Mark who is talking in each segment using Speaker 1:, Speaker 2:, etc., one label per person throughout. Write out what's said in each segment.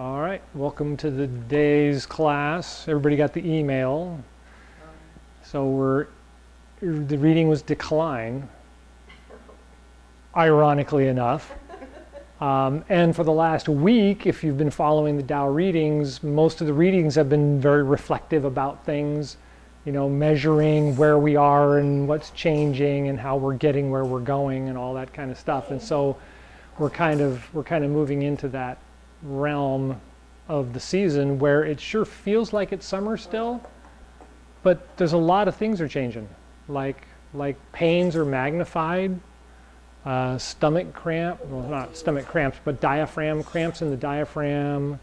Speaker 1: All right, welcome to the day's class. Everybody got the email. So the reading was decline, ironically enough. And for the last week, if you've been following the Tao readings, most of the readings have been very reflective about things, you know, measuring where we are and what's changing and how we're getting where we're going and all that kind of stuff. And so we're kind of moving into that realm of the season where it sure feels like it's summer still, but there's a lot of things are changing, like pains are magnified, stomach cramp, well, not stomach cramps, but diaphragm cramps in the diaphragm,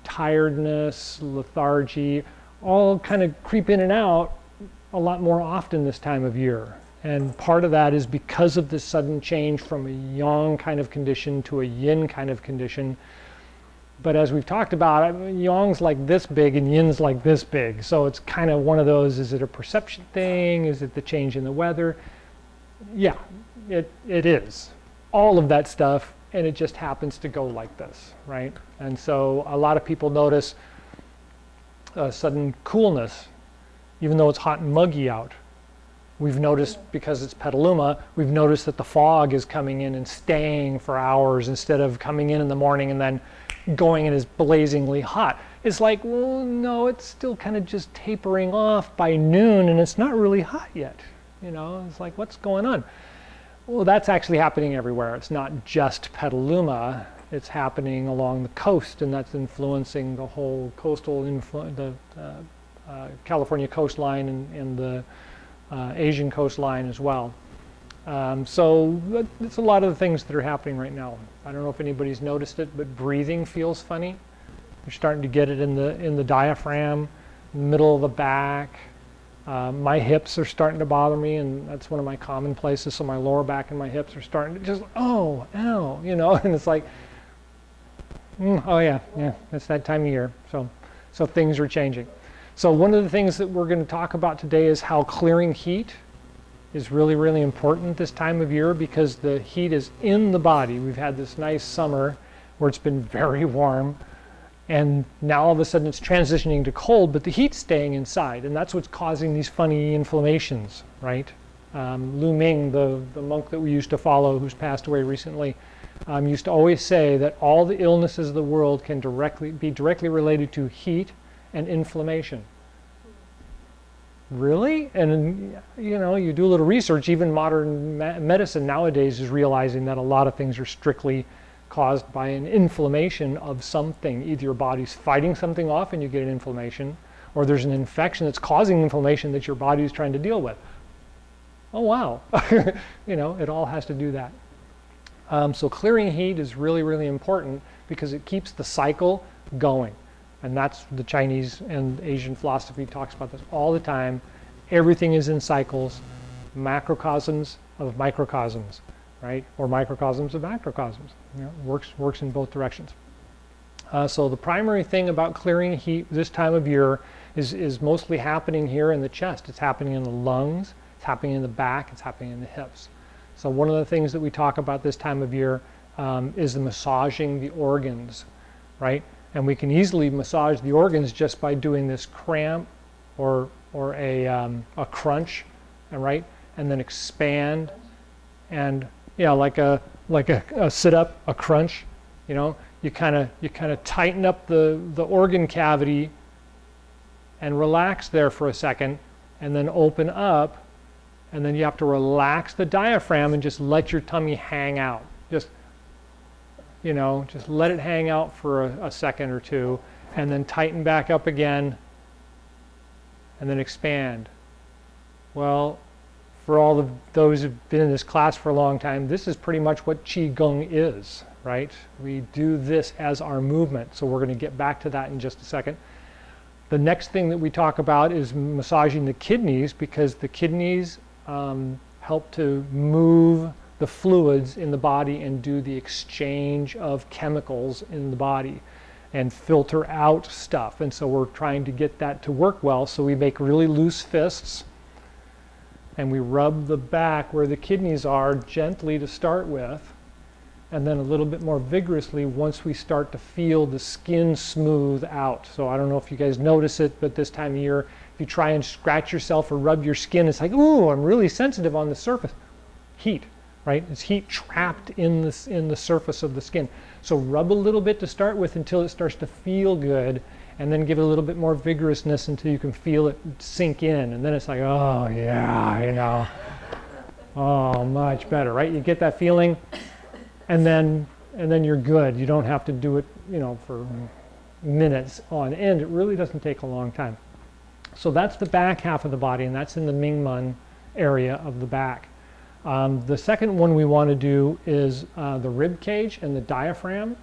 Speaker 1: tiredness, lethargy, all kind of creep in and out a lot more often this time of year. And part of that is because of this sudden change from a yang kind of condition to a yin kind of condition. But as we've talked about, yang's like this big and yin's like this big. So it's kind of one of those, is it a perception thing? Is it the change in the weather? Yeah, it is. All of that stuff, and it just happens to go like this, right? And so a lot of people notice a sudden coolness, even though it's hot and muggy out. We've noticed, because it's Petaluma, we've noticed that the fog is coming in and staying for hours instead of coming in the morning and then going and is blazingly hot. It's like, well, no, it's still kind of just tapering off by noon and it's not really hot yet. You know, it's like, what's going on? Well, that's actually happening everywhere. It's not just Petaluma. It's happening along the coast, and that's influencing the whole coastal, California coastline and the Asian coastline as well. So it's a lot of the things that are happening right now. I don't know if anybody's noticed it, but breathing feels funny. You're starting to get it in the diaphragm, middle of the back. My hips are starting to bother me, and that's one of my common places. So my lower back and my hips are starting to just, oh, ow, you know, and it's like, oh yeah, it's that time of year. So things are changing. So one of the things that we're going to talk about today is how clearing heat is really, really important this time of year, because the heat is in the body. We've had this nice summer where it's been very warm, and now all of a sudden it's transitioning to cold, but the heat's staying inside, and that's what's causing these funny inflammations, right? Lu Ming, the monk that we used to follow, who's passed away recently, used to always say that all the illnesses of the world can be directly related to heat and inflammation. Really? And you know, you do a little research, even modern medicine nowadays is realizing that a lot of things are strictly caused by an inflammation of something. Either your body's fighting something off and you get an inflammation, or there's an infection that's causing inflammation that your body is trying to deal with. Oh wow. You know, it all has to do that. So clearing heat is really, really important because it keeps the cycle going. And that's the Chinese and Asian philosophy talks about this all the time. Everything is in cycles, macrocosms of microcosms, right? Or microcosms of macrocosms. You know, works in both directions. So the primary thing about clearing heat this time of year is mostly happening here in the chest. It's happening in the lungs, it's happening in the back, it's happening in the hips. So one of the things that we talk about this time of year is the massaging the organs, right? And we can easily massage the organs just by doing this cramp or a crunch, right? And then expand, and yeah, like a sit up, a crunch. You know, you kind of tighten up the organ cavity and relax there for a second, and then open up, and then you have to relax the diaphragm and just let your tummy hang out. You know, just let it hang out for a second or two, and then tighten back up again, and then expand. Well, for all of those who've been in this class for a long time, this is pretty much what Chi Gung is, right? We do this as our movement, so we're going to get back to that in just a second. The next thing that we talk about is massaging the kidneys, because the kidneys help to move the fluids in the body and do the exchange of chemicals in the body and filter out stuff. And so we're trying to get that to work well. So we make really loose fists and we rub the back where the kidneys are gently to start with. and then a little bit more vigorously once we start to feel the skin smooth out. So I don't know if you guys notice it, but this time of year, if you try and scratch yourself or rub your skin, it's like, ooh, I'm really sensitive on the surface. Heat, right? It's heat trapped in the surface of the skin. So rub a little bit to start with until it starts to feel good, and then give it a little bit more vigorousness until you can feel it sink in. And then it's like, oh yeah, you know, oh, much better, right? You get that feeling. And then you're good. You don't have to do it, you know, for minutes on end. It really doesn't take a long time. So that's the back half of the body, and that's in the Mingmen area of the back. The second one we want to do is the rib cage and the diaphragm.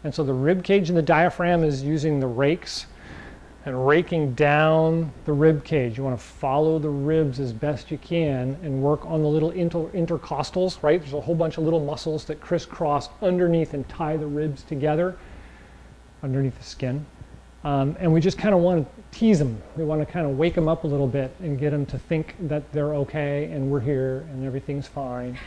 Speaker 1: And so the rib cage and the diaphragm is using the rakes and raking down the rib cage. You want to follow the ribs as best you can and work on the little intercostals, right? There's a whole bunch of little muscles that crisscross underneath and tie the ribs together underneath the skin. And we just kind of want to tease them. We want to kind of wake them up a little bit and get them to think that they're okay and we're here and everything's fine,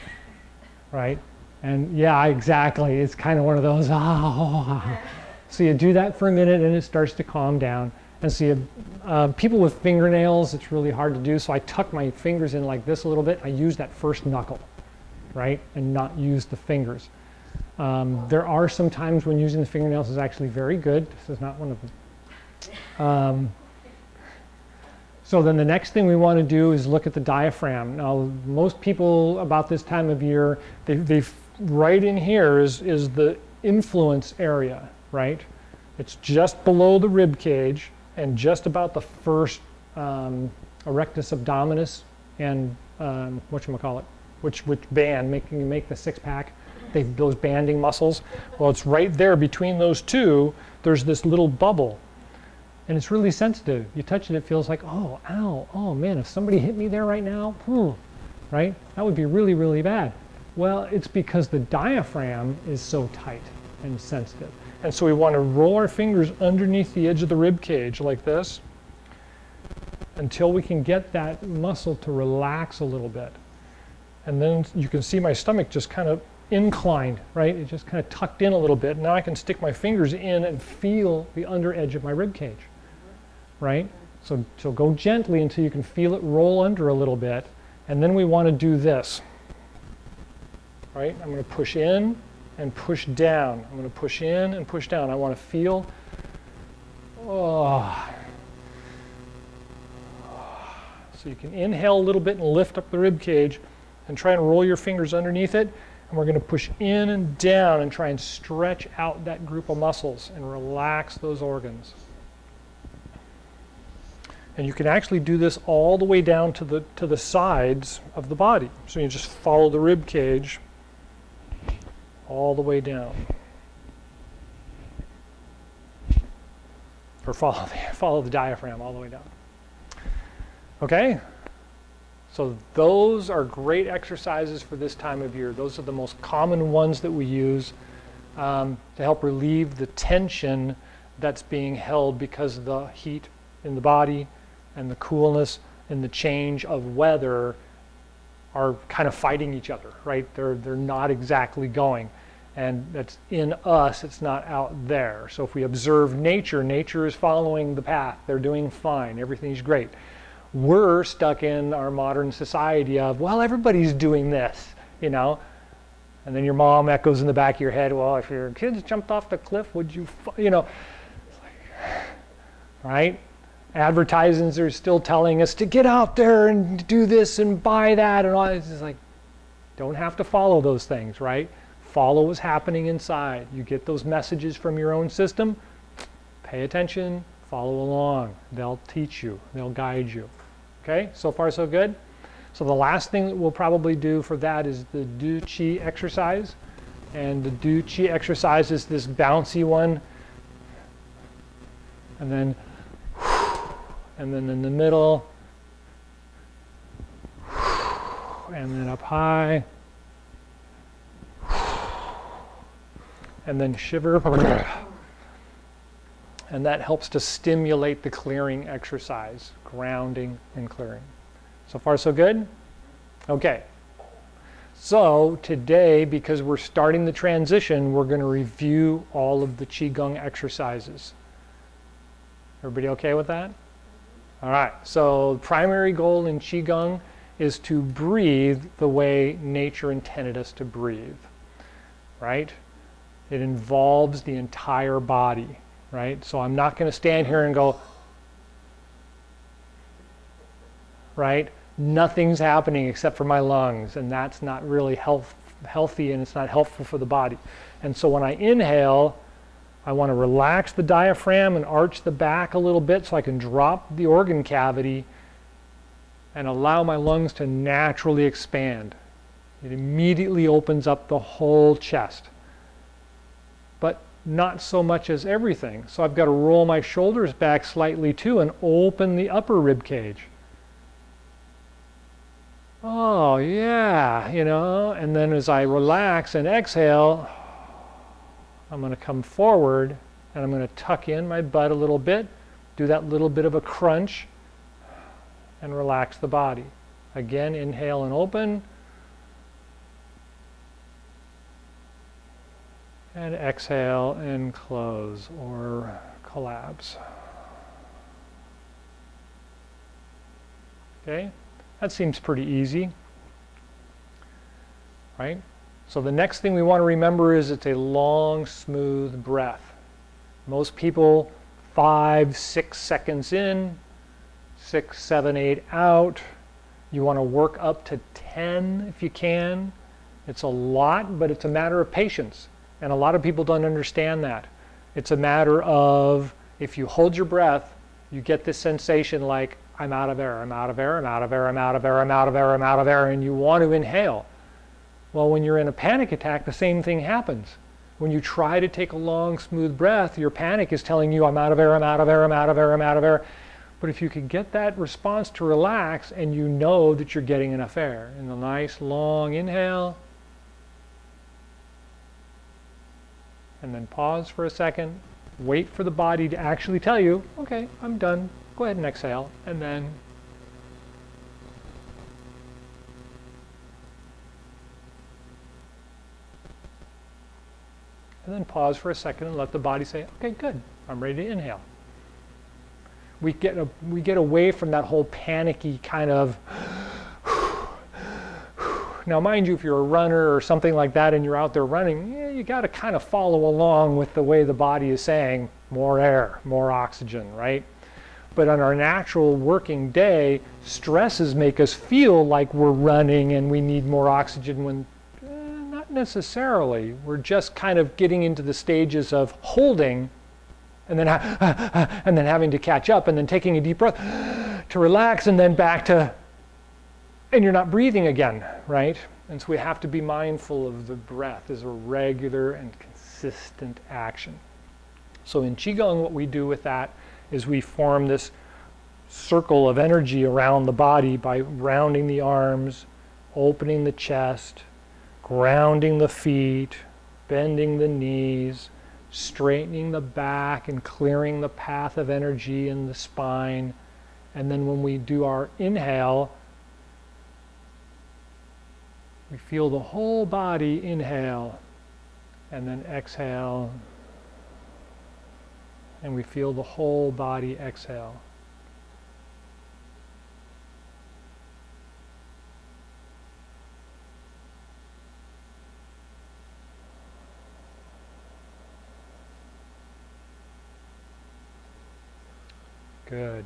Speaker 1: right? And yeah, exactly. It's kind of one of those, oh. So you do that for a minute and it starts to calm down. And so people with fingernails, it's really hard to do. So I tuck my fingers in like this a little bit. I use that first knuckle, right? And not use the fingers. There are some times when using the fingernails is actually very good. This is not one of them. So then the next thing we want to do is look at the diaphragm. Now, most people about this time of year, right in here is the influence area, right? It's just below the rib cage and just about the first erectus abdominis and whatchamacallit, which band, making you make the six-pack, those banding muscles. Well, it's right there between those two. There's this little bubble. And it's really sensitive. You touch it, it feels like, oh, ow, oh man, if somebody hit me there right now, right? That would be really, really bad. Well, it's because the diaphragm is so tight and sensitive. And so we want to roll our fingers underneath the edge of the rib cage like this until we can get that muscle to relax a little bit. And then you can see my stomach just kind of inclined, right? It just kind of tucked in a little bit. Now I can stick my fingers in and feel the under edge of my rib cage, right? So go gently until you can feel it roll under a little bit. And then we want to do this, right? I'm going to push in and push down. I'm going to push in and push down. I want to feel, oh. So you can inhale a little bit and lift up the rib cage and try and roll your fingers underneath it. And we're going to push in and down and try and stretch out that group of muscles and relax those organs. And you can actually do this all the way down to the sides of the body. So you just follow the rib cage all the way down. Or follow the diaphragm all the way down. Okay? So those are great exercises for this time of year. Those are the most common ones that we use to help relieve the tension that's being held because of the heat in the body and the coolness and the change of weather are kind of fighting each other, right? They're not exactly going. And that's in us, it's not out there. So if we observe nature, nature is following the path. They're doing fine, everything's great. We're stuck in our modern society of, well, everybody's doing this, you know? And then your mom echoes in the back of your head, well, if your kids jumped off the cliff, would you, you know? Right? Advertisements are still telling us to get out there and do this and buy that and all. It's just like, don't have to follow those things, right? Follow what's happening inside. You get those messages from your own system, pay attention, follow along. They'll teach you, they'll guide you. Okay, so far so good? So the last thing that we'll probably do for that is the Do Chi exercise. And the Do Chi exercise is this bouncy one. And then in the middle. And then up high. And then shiver. And that helps to stimulate the clearing exercise, grounding and clearing. So far, so good? Okay. So today, because we're starting the transition, we're going to review all of the Chi Gung exercises. Everybody okay with that? All right, so the primary goal in Chi Gung is to breathe the way nature intended us to breathe, right? It involves the entire body, right? So I'm not going to stand here and go, right? Nothing's happening except for my lungs, and that's not really healthy, and it's not helpful for the body. And so when I inhale, I want to relax the diaphragm and arch the back a little bit so I can drop the organ cavity and allow my lungs to naturally expand. It immediately opens up the whole chest, but not so much as everything. So I've got to roll my shoulders back slightly too and open the upper rib cage. Oh yeah, you know, and then as I relax and exhale, I'm going to come forward and I'm going to tuck in my butt a little bit, do that little bit of a crunch, and relax the body. Again, inhale and open, and exhale and close or collapse. Okay, that seems pretty easy, right? So the next thing we want to remember is it's a long, smooth breath. Most people 5, 6 seconds in, 6, 7, 8 out. You want to work up to 10 if you can. It's a lot, but it's a matter of patience. And a lot of people don't understand that. It's a matter of, if you hold your breath, you get this sensation like, I'm out of air, I'm out of air, I'm out of air, I'm out of air, I'm out of air, I'm out of air, and you want to inhale. Well, when you're in a panic attack, the same thing happens. When you try to take a long, smooth breath, your panic is telling you, I'm out of air, I'm out of air, I'm out of air, I'm out of air. But if you can get that response to relax and you know that you're getting enough air, in a nice long inhale, and then pause for a second, wait for the body to actually tell you, okay, I'm done, go ahead and exhale, and then pause for a second and let the body say, okay, good, I'm ready to inhale. We get away from that whole panicky kind of, now mind you, if you're a runner or something like that and you're out there running, yeah, you got to kind of follow along with the way the body is saying, more air, more oxygen, right? But on our natural working day, stresses make us feel like we're running and we need more oxygen when not necessarily. We're just kind of getting into the stages of holding and then having to catch up and then taking a deep breath to relax and then back to, and you're not breathing again, right? And so we have to be mindful of the breath as a regular and consistent action. So in Qigong, what we do with that is we form this circle of energy around the body by rounding the arms, opening the chest, grounding the feet, bending the knees, straightening the back and clearing the path of energy in the spine. And then when we do our inhale, we feel the whole body inhale, and then exhale, and we feel the whole body exhale. Good.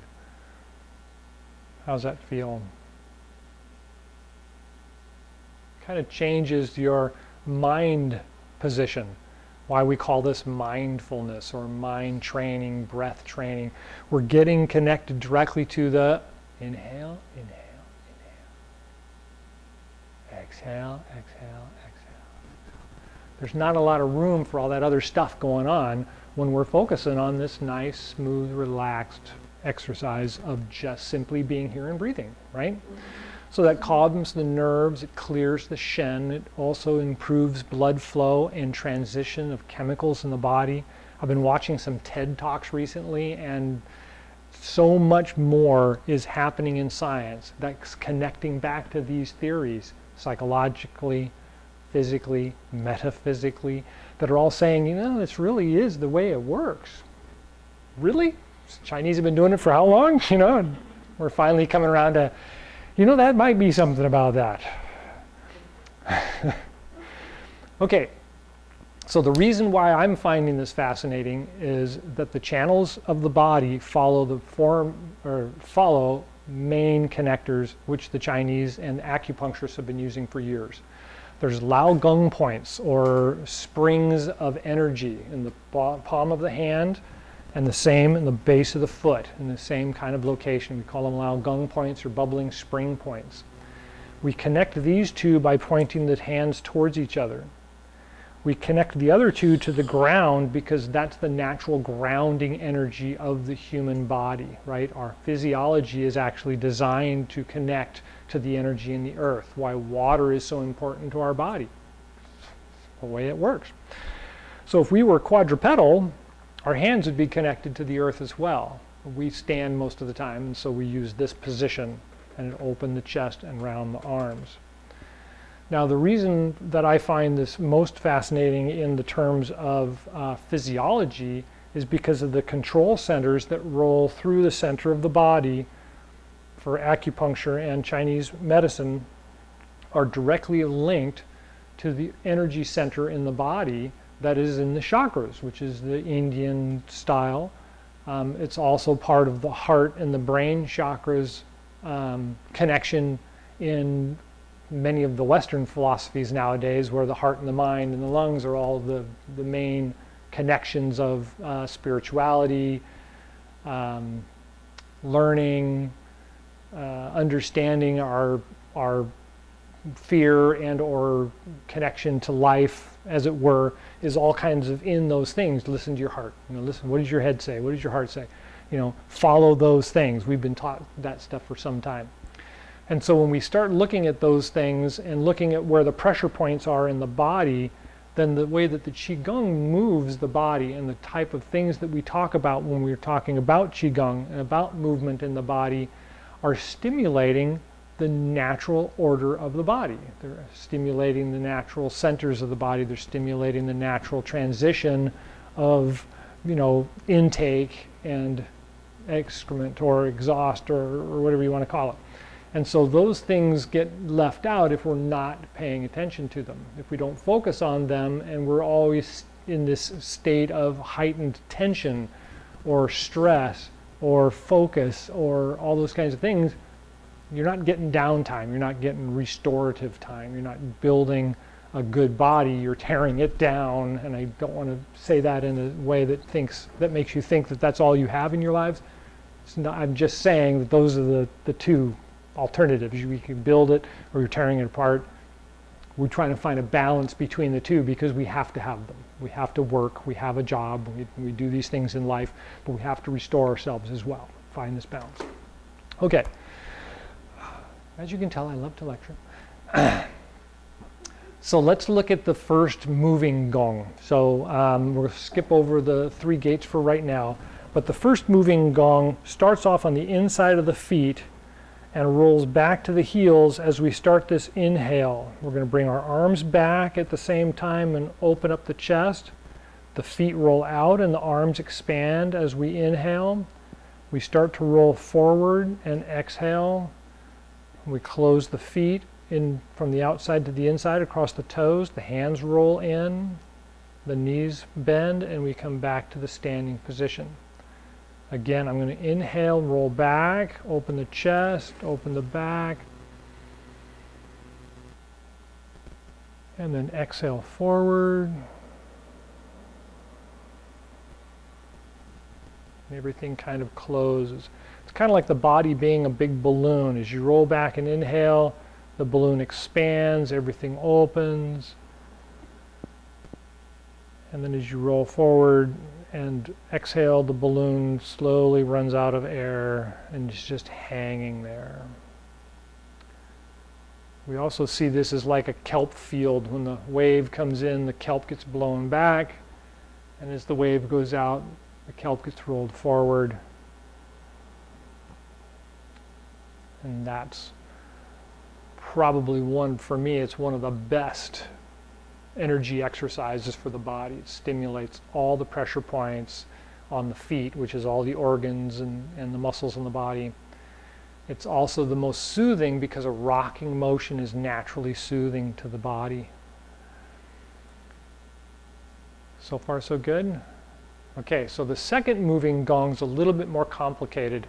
Speaker 1: How's that feel? Kind of changes your mind position. Why we call this mindfulness or mind training, breath training. We're getting connected directly to the inhale, inhale, inhale. Exhale, exhale, exhale. There's not a lot of room for all that other stuff going on when we're focusing on this nice, smooth, relaxed exercise of just simply being here and breathing, right? So that calms the nerves, it clears the Shen, it also improves blood flow and transition of chemicals in the body. I've been watching some TED Talks recently, and so much more is happening in science that's connecting back to these theories. psychologically, physically, metaphysically, that are all saying, you know, this really is the way it works. Really? Chinese have been doing it for how long? You know, and we're finally coming around to, you know, that might be something about that. Okay, so the reason why I'm finding this fascinating is that the channels of the body follow main connectors which the Chinese and acupuncturists have been using for years. There's Lao Gung points, or springs of energy, in the palm of the hand, and the same in the base of the foot, in the same kind of location. We call them Lao Gung points or bubbling spring points. We connect these two by pointing the hands towards each other. We connect the other two to the ground because that's the natural grounding energy of the human body, right? Our physiology is actually designed to connect to the energy in the earth. Why water is so important to our body. The way it works. So if we were quadrupedal, our hands would be connected to the earth as well. We stand most of the time, and so we use this position and open the chest and round the arms. Now, the reason that I find this most fascinating in the terms of physiology is because of the control centers that roll through the center of the body for acupuncture and Chinese medicine are directly linked to the energy center in the body that is in the chakras, which is the Indian style. It's also part of the heart and the brain chakras connection in many of the Western philosophies nowadays, where the heart and the mind and the lungs are all the main connections of spirituality, learning, understanding our fear and or connection to life, as it were, is all kinds of in those things. Listen to your heart. You know, listen, what does your head say? What does your heart say? You know, follow those things. We've been taught that stuff for some time. And so when we start looking at those things and looking at where the pressure points are in the body, then the way that the Chi Gung moves the body and the type of things that we talk about when we're talking about Chi Gung and about movement in the body are stimulating the natural order of the body. They're stimulating the natural centers of the body. They're stimulating the natural transition of, you know, intake and excrement or exhaust or whatever you want to call it. And so those things get left out if we're not paying attention to them. If we don't focus on them and we're always in this state of heightened tension or stress or focus or all those kinds of things, you're not getting downtime, you're not getting restorative time, you're not building a good body, you're tearing it down. And I don't want to say that in a way that makes you think that that's all you have in your lives. It's not, I'm just saying that those are the two alternatives. You can build it or you're tearing it apart. We're trying to find a balance between the two because we have to have them. We have to work, we have a job, we do these things in life, but we have to restore ourselves as well. Find this balance. Okay. As you can tell, I love to lecture. So let's look at the first moving gong. So we're going to skip over the 3 gates for right now. But the first moving gong starts off on the inside of the feet and rolls back to the heels as we start this inhale. We're going to bring our arms back at the same time and open up the chest. The feet roll out and the arms expand as we inhale. We start to roll forward and exhale. We close the feet in from the outside to the inside across the toes. The hands roll in, the knees bend, and we come back to the standing position. Again, I'm going to inhale, roll back, open the chest, open the back, and then exhale forward. And everything kind of closes. It's kind of like the body being a big balloon. As you roll back and inhale, the balloon expands, everything opens. And then as you roll forward and exhale, the balloon slowly runs out of air and is just hanging there. We also see this as like a kelp field. When the wave comes in, the kelp gets blown back, and as the wave goes out, the kelp gets rolled forward. And that's probably for me, it's one of the best energy exercises for the body. It stimulates all the pressure points on the feet, which is all the organs and the muscles in the body. It's also the most soothing because a rocking motion is naturally soothing to the body. So far, so good? Okay, so the second moving gong is a little bit more complicated.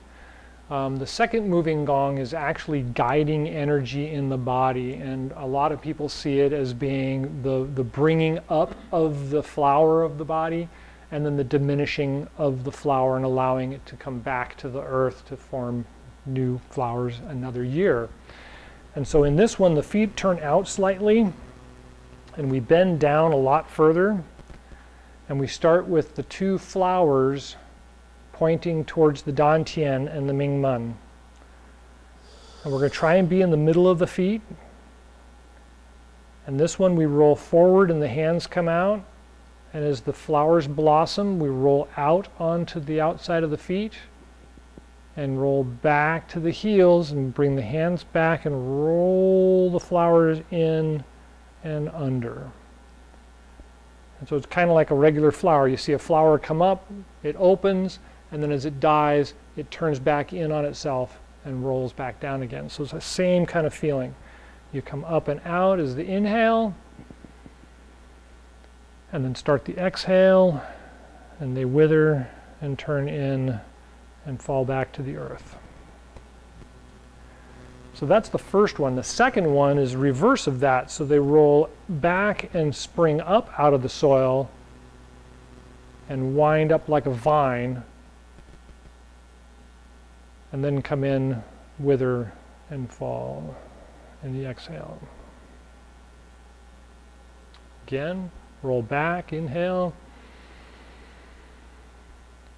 Speaker 1: The second moving gong is actually guiding energy in the body, and a lot of people see it as being the bringing up of the flower of the body, and then the diminishing of the flower and allowing it to come back to the earth to form new flowers another year. And so in this one, the feet turn out slightly, and we bend down a lot further, and we start with the two flowers pointing towards the Dantian and the Mingmen. And we're going to try and be in the middle of the feet. And this one we roll forward and the hands come out. And as the flowers blossom, we roll out onto the outside of the feet and roll back to the heels and bring the hands back and roll the flowers in and under. And so it's kind of like a regular flower. You see a flower come up, it opens, and then as it dies, it turns back in on itself and rolls back down again. So it's the same kind of feeling. You come up and out as the inhale, and then start the exhale, and they wither and turn in and fall back to the earth. So that's the first one. The second one is reverse of that. So they roll back and spring up out of the soil and wind up like a vine, and then come in, wither, and fall in the exhale. Again, roll back, inhale,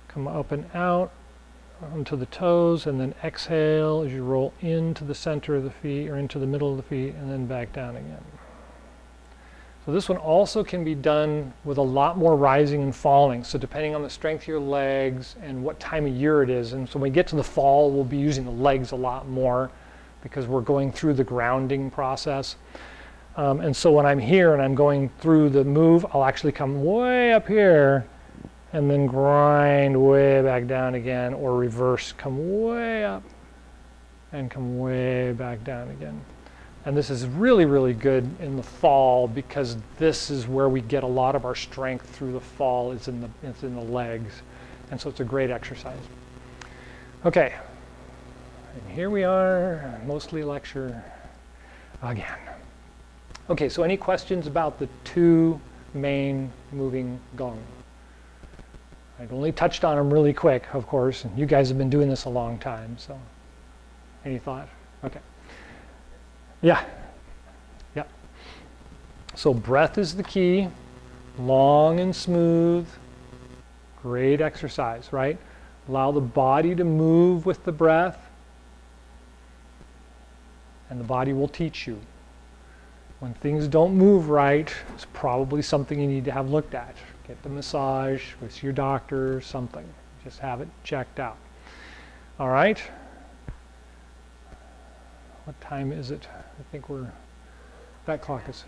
Speaker 1: come up and out onto the toes, and then exhale as you roll into the center of the feet or into the middle of the feet, and then back down again. So this one also can be done with a lot more rising and falling. So depending on the strength of your legs and what time of year it is. And so when we get to the fall, we'll be using the legs a lot more because we're going through the grounding process. And so when I'm here and I'm going through the move, I'll actually come way up here and then grind way back down again, or reverse, come way up and come way back down again. And this is really, really good in the fall because this is where we get a lot of our strength through the fall. It's in the legs. And so it's a great exercise. Okay. And here we are, mostly lecture again. Okay, so any questions about the two main moving gong? I've only touched on them really quick, of course, and you guys have been doing this a long time, so any thought? Okay. Yeah. Yeah. So breath is the key, long and smooth, great exercise, right? Allow the body to move with the breath, and the body will teach you. When things don't move right, it's probably something you need to have looked at. Get the massage with your doctor or something. Just have it checked out. All right? What time is it? I think that clock is.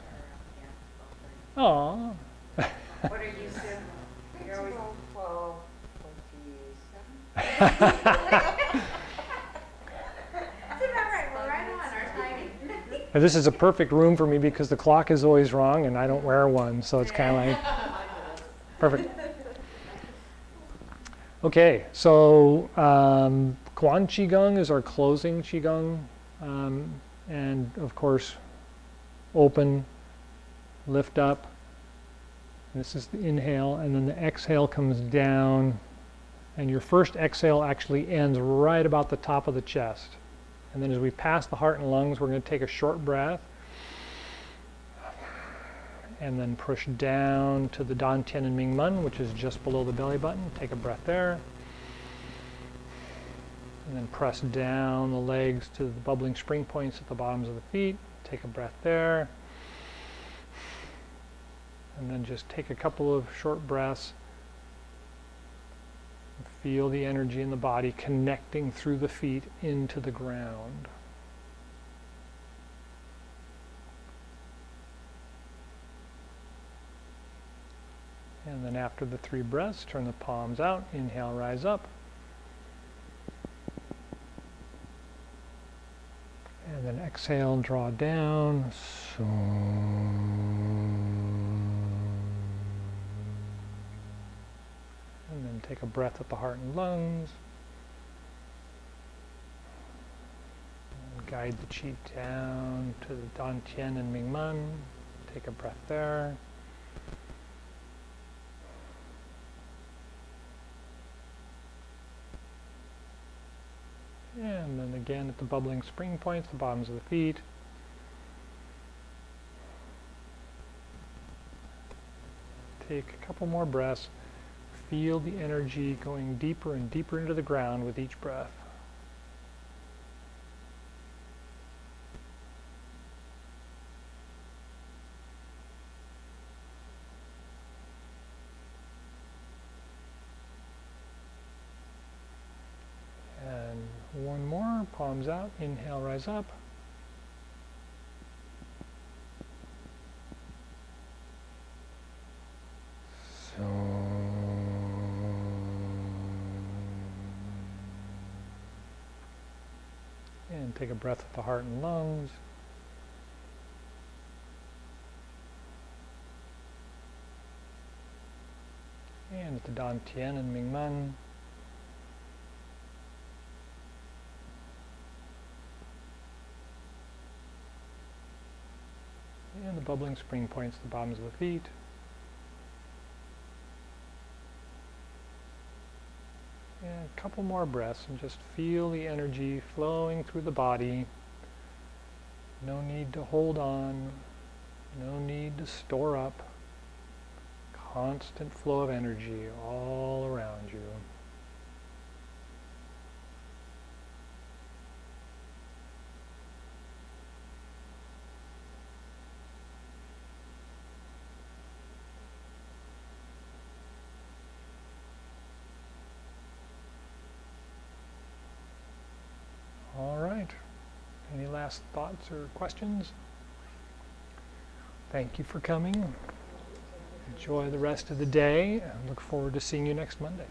Speaker 1: Oh.
Speaker 2: What are you saying? You're always 12, 27. That's about right. We're right on our timing.
Speaker 1: And this is a perfect room for me because the clock is always wrong and I don't wear one, so it's kind of like perfect. Okay, so Quan Chi Gung is our closing Chi Gung. And of course, open, lift up. This is the inhale, and then the exhale comes down. And your first exhale actually ends right about the top of the chest. And then as we pass the heart and lungs, we're going to take a short breath. And then push down to the Dantian and Mingmen, which is just below the belly button. Take a breath there. And then press down the legs to the bubbling spring points at the bottoms of the feet. Take a breath there. And then just take a couple of short breaths. Feel the energy in the body connecting through the feet into the ground. then after the 3 breaths, turn the palms out, inhale, rise up. And then exhale, draw down. And then take a breath at the heart and lungs. And guide the chi down to the Dantian and Mingmen. Take a breath there. And then again at the bubbling spring points, the bottoms of the feet. Take a couple more breaths. Feel the energy going deeper and deeper into the ground with each breath. And one more, palms out, inhale, rise up. And take a breath with the heart and lungs. And at the Dantian and Mingmen. And the bubbling spring points, the bottoms of the feet. And a couple more breaths and just feel the energy flowing through the body. No need to hold on. No need to store up. Constant flow of energy all around you. All right. Any last thoughts or questions? Thank you for coming. Enjoy the rest of the day, and look forward to seeing you next Monday.